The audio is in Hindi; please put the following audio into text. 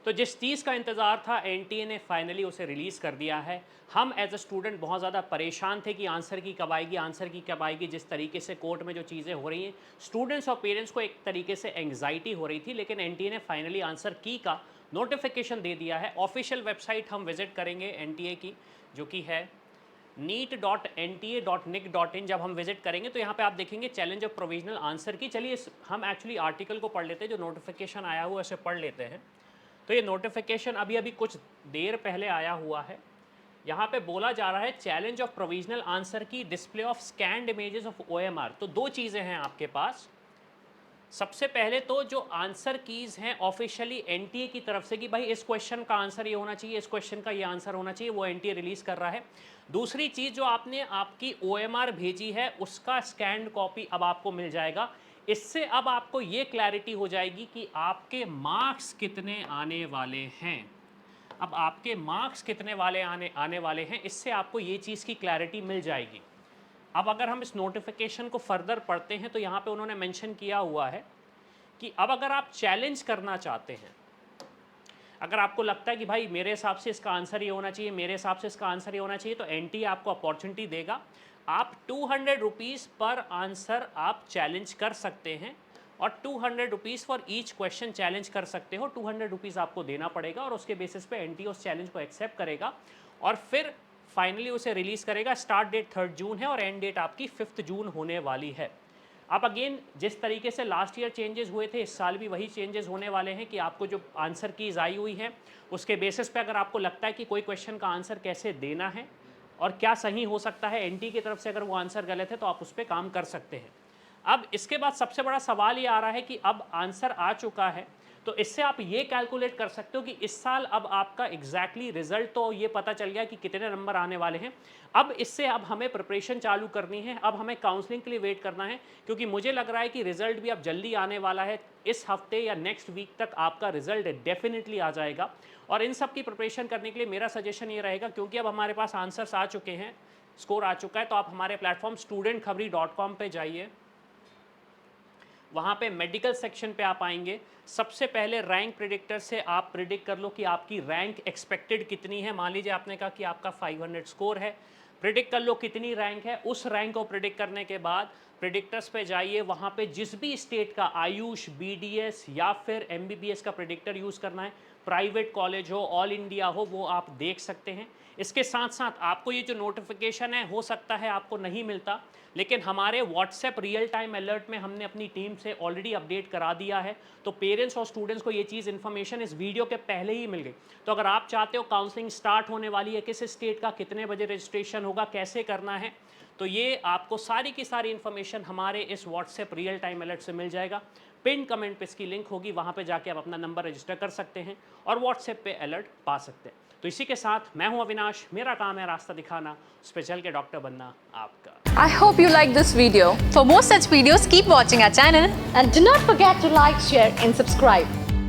तो जिस चीज़ का इंतज़ार था एनटीए ने फाइनली उसे रिलीज़ कर दिया है। हम एज अ स्टूडेंट बहुत ज़्यादा परेशान थे कि आंसर की कब आएगी, आंसर की कब आएगी। जिस तरीके से कोर्ट में जो चीज़ें हो रही हैं, स्टूडेंट्स और पेरेंट्स को एक तरीके से एंग्जाइटी हो रही थी, लेकिन एनटीए ने फाइनली आंसर की का नोटिफिकेशन दे दिया है। ऑफिशियल वेबसाइट हम विजिट करेंगे एनटीए की, जो कि है neet.nta.nic.in। जब हम विजिट करेंगे तो यहाँ पे आप देखेंगे चैलेंज ऑफ प्रोविजनल आंसर की। चलिए हम एक्चुअली आर्टिकल को पढ़ लेते हैं, जो नोटिफिकेशन आया हुआ है उसे पढ़ लेते हैं। तो ये नोटिफिकेशन अभी अभी कुछ देर पहले आया हुआ है। यहाँ पे बोला जा रहा है चैलेंज ऑफ प्रोविजनल आंसर की, display of scanned images of OMR. तो दो चीज़ें हैं आपके पास। सबसे पहले तो जो आंसर कीज हैं ऑफिशियली एनटीए की तरफ से कि भाई इस क्वेश्चन का आंसर ये होना चाहिए, इस क्वेश्चन का ये आंसर होना चाहिए, वो एनटीए रिलीज कर रहा है। दूसरी चीज जो आपने आपकी ओएमआर भेजी है उसका स्कैन्ड कॉपी अब आपको मिल जाएगा। इससे अब आपको ये क्लैरिटी हो जाएगी कि आपके मार्क्स कितने आने वाले हैं। अब आपके मार्क्स कितने वाले आने वाले हैं, इससे आपको ये चीज़ की क्लैरिटी मिल जाएगी। अब अगर हम इस नोटिफिकेशन को फर्दर पढ़ते हैं तो यहाँ पे उन्होंने मेंशन किया हुआ है कि अब अगर आप चैलेंज करना चाहते हैं, अगर आपको लगता है कि भाई मेरे हिसाब से इसका आंसर ये होना चाहिए, मेरे हिसाब से इसका आंसर ये होना चाहिए, तो एनटीए आपको अपॉर्चुनिटी देगा। आप 200 रुपीज़ पर आंसर आप चैलेंज कर सकते हैं और 200 rupees for each question challenge कर सकते हो। 200 रुपीज़ आपको देना पड़ेगा और उसके बेसिस पे एनटीए उस चैलेंज को एक्सेप्ट करेगा और फिर फाइनली उसे रिलीज़ करेगा। स्टार्ट डेट 3 जून है और एंड डेट आपकी 5 जून होने वाली है। अब अगेन जिस तरीके से लास्ट ईयर चेंजेस हुए थे, इस साल भी वही चेंजेस होने वाले हैं कि आपको जो आंसर कीज आई हुई हैं उसके बेसिस पे अगर आपको लगता है कि कोई क्वेश्चन का आंसर कैसे देना है और क्या सही हो सकता है एनटीए की तरफ से, अगर वो आंसर गलत है तो आप उस पर काम कर सकते हैं। अब इसके बाद सबसे बड़ा सवाल ये आ रहा है कि अब आंसर आ चुका है तो इससे आप ये कैलकुलेट कर सकते हो कि इस साल अब आपका एग्जैक्टली रिजल्ट तो ये पता चल गया कि कितने नंबर आने वाले हैं। अब इससे अब हमें प्रिपरेशन चालू करनी है, अब हमें काउंसलिंग के लिए वेट करना है, क्योंकि मुझे लग रहा है कि रिजल्ट भी अब जल्दी आने वाला है। इस हफ्ते या नेक्स्ट वीक तक आपका रिजल्ट डेफिनेटली आ जाएगा। और इन सब की प्रिपरेशन करने के लिए मेरा सजेशन ये रहेगा, क्योंकि अब हमारे पास आंसर्स आ चुके हैं, स्कोर आ चुका है, तो आप हमारे प्लेटफॉर्म studentkhabari.com पे जाइए। वहाँ पे मेडिकल सेक्शन पे आप आएंगे। सबसे पहले रैंक प्रिडिक्टर से आप प्रिडिक्ट कर लो कि आपकी रैंक एक्सपेक्टेड कितनी है। मान लीजिए आपने कहा कि आपका 500 स्कोर है, प्रिडिक्ट कर लो कितनी रैंक है। उस रैंक को प्रिडिक्ट करने के बाद प्रिडिक्टर्स पे जाइए, वहाँ पे जिस भी स्टेट का आयुष, बीडीएस या फिर एमबीबीएस का प्रिडिक्टर यूज़ करना है, प्राइवेट कॉलेज हो, ऑल इंडिया हो, वो आप देख सकते हैं। इसके साथ साथ आपको ये जो नोटिफिकेशन है हो सकता है आपको नहीं मिलता, लेकिन हमारे व्हाट्सएप रियल टाइम अलर्ट में हमने अपनी टीम से ऑलरेडी अपडेट करा दिया है, तो पेरेंट्स और स्टूडेंट्स को ये चीज़ इन्फॉर्मेशन इस वीडियो के पहले ही मिल गई। तो अगर आप चाहते हो काउंसलिंग स्टार्ट होने वाली है, किस स्टेट का कितने बजे रजिस्ट्रेशन होगा, कैसे करना है, तो ये आपको सारी की सारी इन्फॉर्मेशन हमारे इस व्हाट्सएप रियल टाइम अलर्ट से मिल जाएगा। पिन कमेंट पे इसकी लिंक होगी, वहाँ पे जाके आप अपना नंबर रजिस्टर कर सकते हैं और व्हाट्सएप पे अलर्ट पा सकते हैं। तो इसी के साथ मैं हूं अविनाश, मेरा काम है रास्ता दिखाना, स्पेशल के डॉक्टर बनना आपका। I hope you like this video. For more such videos, keep watching our channel and do not forget to like, share and subscribe.